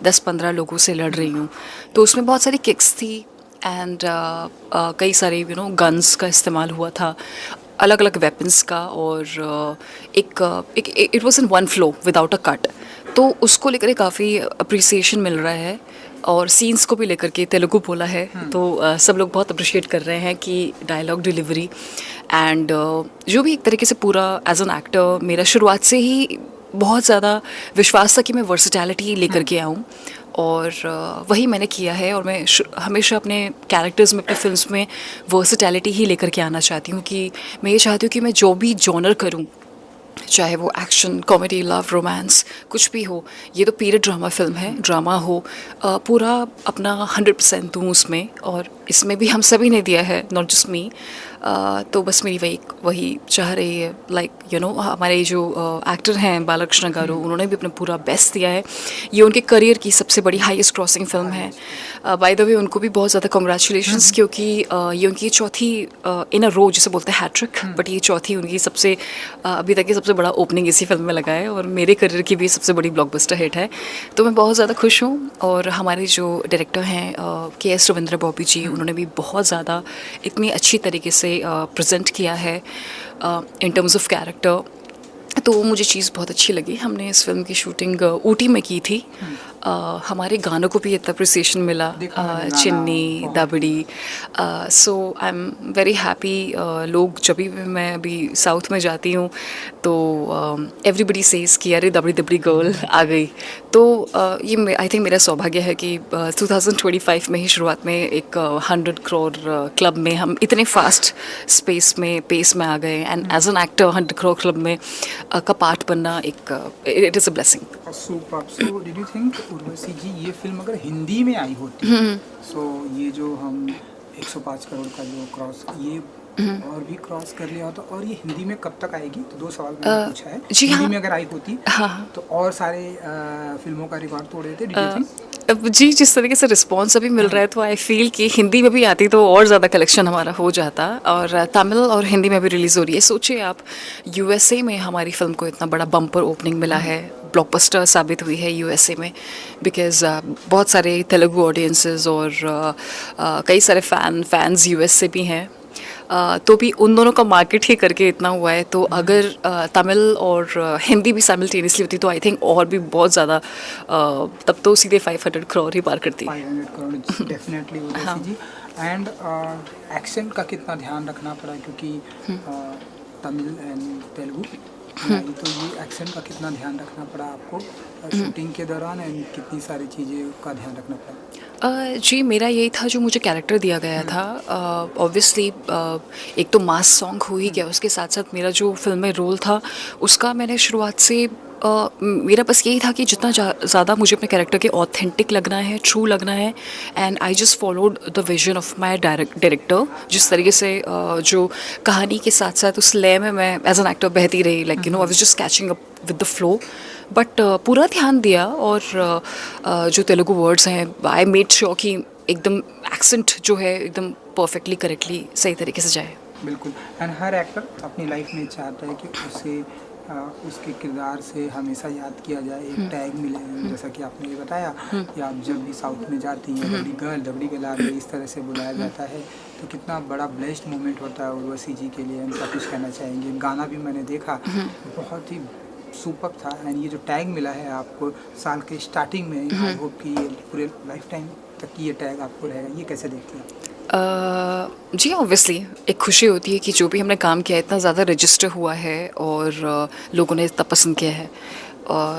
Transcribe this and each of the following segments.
10-15 लोगों से लड़ रही हूँ। तो उसमें बहुत सारी किक्स थी एंड कई सारे गन्स का इस्तेमाल हुआ था, अलग अलग वेपन्स का, और एक it was in one flow without a cut. तो उसको लेकर काफ़ी अप्रिसिएशन मिल रहा है, और सीन्स को भी लेकर के तेलुगु बोला है तो सब लोग बहुत अप्रिशिएट कर रहे हैं कि डायलॉग डिलीवरी एंड जो भी एक तरीके से पूरा एज एन एक्टर मेरा शुरुआत से ही बहुत ज़्यादा विश्वास था कि मैं वर्सटैलिटी लेकर के आऊँ, और वही मैंने किया है। और मैं हमेशा अपने कैरेक्टर्स में, अपने फिल्म्स में वर्सटैलिटी ही लेकर के आना चाहती हूँ कि मैं ये चाहती हूँ कि मैं जो भी जॉनर करूँ, चाहे वो एक्शन, कॉमेडी, लव, रोमांस, कुछ भी हो, ये तो पीरियड ड्रामा फिल्म है, ड्रामा हो, पूरा अपना 100% दूँ उसमें, और इसमें भी हम सभी ने दिया है, नॉट जस्ट मी। तो बस मेरी वही चाह रही है, लाइक हमारे जो एक्टर हैं बालकृष्ण गारू, उन्होंने भी अपना पूरा बेस्ट दिया है। ये उनके करियर की सबसे बड़ी हाईएस्ट क्रॉसिंग फिल्म है। बाय द वे उनको भी बहुत ज़्यादा कॉन्ग्रेचुलेशंस, क्योंकि ये उनकी चौथी इन अ रो जिसे बोलते हैं हैट्रिक, बट ये चौथी उनकी सबसे अभी तक की सबसे बड़ा ओपनिंग इसी फिल्म में लगा है, और मेरे करियर की भी सबसे बड़ी ब्लॉकबस्टर हिट है। तो मैं बहुत ज़्यादा खुश हूँ। और हमारे जो डायरेक्टर हैं के.एस. रविंद्र बॉबी जी, उन्होंने भी बहुत ज़्यादा इतनी अच्छी तरीके से प्रेजेंट किया है इन टर्म्स ऑफ कैरेक्टर। तो वो मुझे चीज़ बहुत अच्छी लगी। हमने इस फिल्म की शूटिंग ऊटी में की थी। हमारे गानों को भी इतना अप्रिसिएशन मिला, चिन्नी, दाबड़ी। सो आई एम वेरी हैप्पी। लोग जब भी मैं अभी साउथ में जाती हूँ तो एवरीबडी सेज कि अरे दबड़ी दबड़ी गर्ल आ गई। तो ये आई थिंक मेरा सौभाग्य है कि 2025 में ही शुरुआत में एक 100 करोड़ क्लब में हम इतने फास्ट पेस में आ गए, and as an actor 100 crore club में का पार्ट बनना एक it is a blessing. Super. So did you think Urvashi ji ये फिल्म अगर हिंदी में आई होती, सो ये जो हम 105 करोड़ का जो क्रॉस ये और भी क्रॉस कर लिया होता, और ये हिंदी में कब तक आएगी? तो 2 सवाल मैंने पूछा है। जी हिंदी हाँ, में अगर आई होती तो और सारे फिल्मों का रिकॉर्ड तोड़ देते। Did you think? जी, जिस तरीके से रिस्पॉन्स अभी मिल रहा है तो आई फील कि हिंदी में भी आती तो और ज़्यादा कलेक्शन हमारा हो जाता। और तमिल और हिंदी में भी रिलीज़ हो रही है। सोचिए आप, यूएसए में हमारी फिल्म को इतना बड़ा बम्पर ओपनिंग मिला है, ब्लॉकबस्टर साबित हुई है यूएसए में, बिकॉज बहुत सारे तेलुगु ऑडियंसेस और कई सारे फैंस यूएस से भी हैं। तो भी उन दोनों का मार्केट ही करके इतना हुआ है। तो अगर तमिल और हिंदी भी साइमल्टेनियसली होती तो आई थिंक और भी बहुत ज़्यादा, तब तो सीधे 500 करोड़ ही पार करती। 500 crore definitely Urvashi ji. And accent का कितना ध्यान रखना पड़ा, क्योंकि तमिल एंड तेलुगु तो ये एक्सेंट का कितना ध्यान रखना पड़ा आपको शूटिंग के दौरान, एंड कितनी सारी चीज़ें का ध्यान रखना पड़ा? जी, मेरा यही था, जो मुझे कैरेक्टर दिया गया था। ऑब्वियसली एक तो मास सॉन्ग हो ही गया, उसके साथ साथ मेरा जो फिल्म में रोल था उसका मैंने शुरुआत से मेरा बस यही था कि जितना ज़्यादा मुझे अपने कैरेक्टर के ऑथेंटिक लगना है, ट्रू लगना है, and I just followed the vision of my director. जिस तरीके से जो कहानी के साथ साथ उस लय में मैं एज एन एक्टर बहती रही, like I was just catching up with the flow, but पूरा ध्यान दिया। और जो तेलुगु वर्ड्स हैं, आई मेड श्योर कि एकदम एक्सेंट जो है एकदम परफेक्टली, करेक्टली, सही तरीके से जाए। बिल्कुल। एंड हर एक्टर अपनी लाइफ में चाहता है कि उसे उसके किरदार से हमेशा याद किया जाए, एक टैग मिले, जैसा कि आपने ये बताया कि आप जब भी साउथ में जाती हैं दबड़ी गर्ल आ गई, इस तरह से बुलाया जाता है, तो कितना बड़ा ब्लेस्ड मोमेंट होता है उर्वशी जी के लिए। उनका कुछ कहना चाहेंगे? गाना भी मैंने देखा, बहुत ही सुपर था, एंड ये जो टैग मिला है आपको साल के स्टार्टिंग में, आई होप कि ये पूरे लाइफ टाइम तक ये टैग आपको रहेगा, ये कैसे देखती हैं? जी, ऑब्वियसली एक खुशी होती है कि जो भी हमने काम किया इतना ज़्यादा रजिस्टर हुआ है, और लोगों ने इतना पसंद किया है।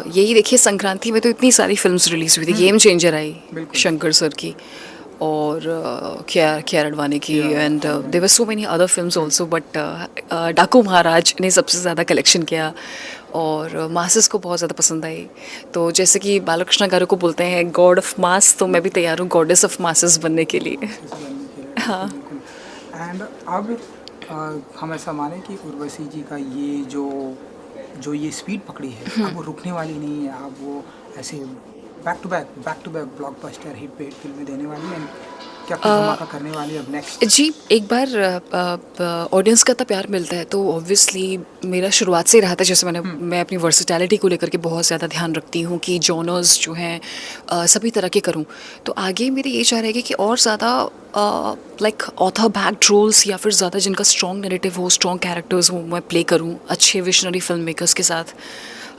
यही देखिए, संक्रांति में तो इतनी सारी फिल्म्स रिलीज़ हुई थी। गेम चेंजर आई शंकर सर की, और कियारा आडवाणी की, and there were so many other films also, but Daaku Maharaaj ने सबसे ज़्यादा कलेक्शन किया, और मासेस को बहुत ज़्यादा पसंद आई। तो जैसे कि बालकृष्ण गारू को बोलते हैं गॉड ऑफ मास, तो मैं भी तैयार हूँ गॉडेस ऑफ मासेस बनने के लिए। हाँ। एंड अब हम ऐसा माने कि उर्वशी जी का ये जो ये स्पीड पकड़ी है, अब वो रुकने वाली नहीं है। अब वो ऐसे back to back blockbuster hit पे फिल्में देने वाली हैं। क्या कुछ धमाका करने वाली है अब नेक्स्ट? जी, एक बार ऑडियंस का इतना प्यार मिलता है तो ऑब्वियसली मेरा शुरुआत से ही रहा था, जैसे मैं अपनी वर्सेटैलिटी को लेकर के बहुत ज़्यादा ध्यान रखती हूँ कि जॉनर्स जो हैं सभी तरह के करूँ। तो आगे मेरी ये चाह रहेगी कि और ज़्यादा लाइक ऑथर बैक्ड रोल्स या फिर ज़्यादा जिनका स्ट्रॉन्ग नैरेटिव हो, स्ट्रॉन्ग कैरेक्टर्स हो, मैं प्ले करूँ अच्छे विजनरी फिल्म मेकर्स के साथ।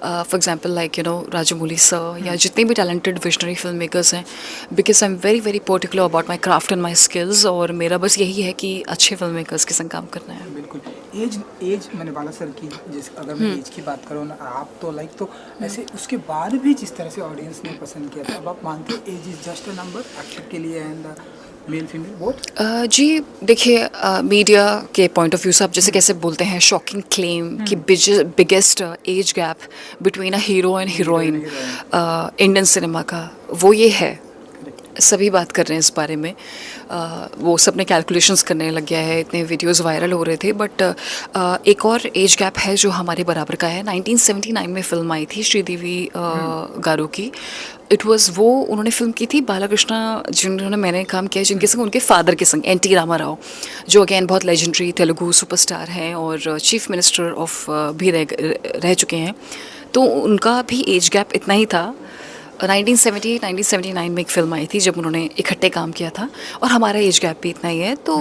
For example like Rajamouli sir या जितने भी टैलेंटेड विजनरी फिल्म मेकर्स हैं, because I am very very particular about my craft and my skills, और मेरा बस यही है कि अच्छे फिल्म मेकर्स के संग काम करना है। बिल्कुल। एज मैंने बाला सर की, जैसे अगर मैं एज की बात करूँ ना, आप तो लाइक तो ऐसे उसके बाद भी जिस तरह से ऑडियंस ने पसंद किया था, अब आप मानते हो age is just a number actor के लिए एंड मेल फीमेल बोथ? जी देखिए, मीडिया के पॉइंट ऑफ व्यू से आप जैसे कैसे बोलते हैं शॉकिंग क्लेम कि biggest age gap between a hero and heroine Indian cinema का, वो ये है। सभी बात कर रहे हैं इस बारे में, वो सब ने कैलकुलेशंस करने लग गया है, इतने वीडियोस वायरल हो रहे थे। बट एक और एज गैप है जो हमारे बराबर का है। 1979 में फिल्म आई थी श्रीदेवी गारू की। इट वाज वो, उन्होंने फिल्म की थी बालाकृष्णा जिन्होंने मैंने काम किया जिनके संग, उनके फादर के संग एन टी रामाराव, जो अगेन बहुत लेजेंडरी तेलुगु सुपरस्टार हैं और चीफ मिनिस्टर ऑफ भी रह चुके हैं। तो उनका भी एज गैप इतना ही था। 1978-1979 में एक फ़िल्म आई थी जब उन्होंने इकट्ठे काम किया था, और हमारा एज गैप भी इतना ही है। तो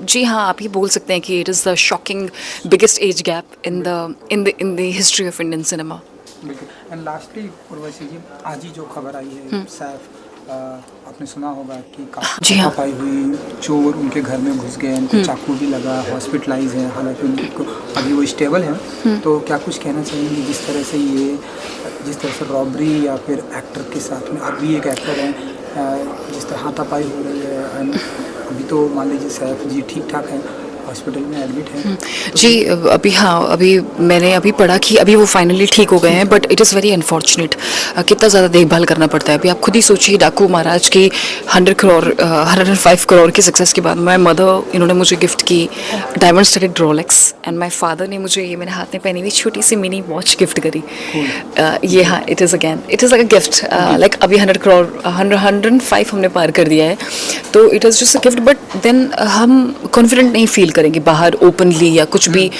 जी हाँ, आप ये बोल सकते हैं कि it is the shocking biggest age gap in the history of Indian cinema. बिल्कुल। एंड लास्टली उर्वशी जी, आज ही जो खबर आई है सैफ, आपने सुना होगा कि जी हाँ। पाई हुई चोर उनके घर में घुस गए, उनको चाकू भी लगा, हॉस्पिटलाइज है, हालांकि उनको अभी वो स्टेबल हैं। तो क्या कुछ कहना चाहेंगे जिस तरह से रॉबरी या फिर एक्टर के साथ में, आप भी एक एक्टर हैं, जिस तरह हाथापाई हो रही है, एंड अभी तो मान लीजिए सैफ जी ठीक ठाक हैं, हॉस्पिटल में एडमिट हैं? जी अभी मैंने अभी पढ़ा कि अभी वो फाइनली ठीक हो गए हैं, but it is very unfortunate. कितना ज़्यादा देखभाल करना पड़ता है। अभी आप खुद ही सोचिए, डाकू महाराज की 105 करोड़ की सक्सेस के बाद माय मदर, इन्होंने मुझे गिफ्ट की diamond studded Rolex, and my father ने मुझे ये मेरे हाथ में पहनी हुई छोटी सी मिनी वॉच गिफ्ट करी। ये हाँ, it is like a gift. Like अभी 105 हमने पार कर दिया है, तो it is just a gift. But then हम कॉन्फिडेंट नहीं फील करेंगे बाहर ओपनली या कुछ भी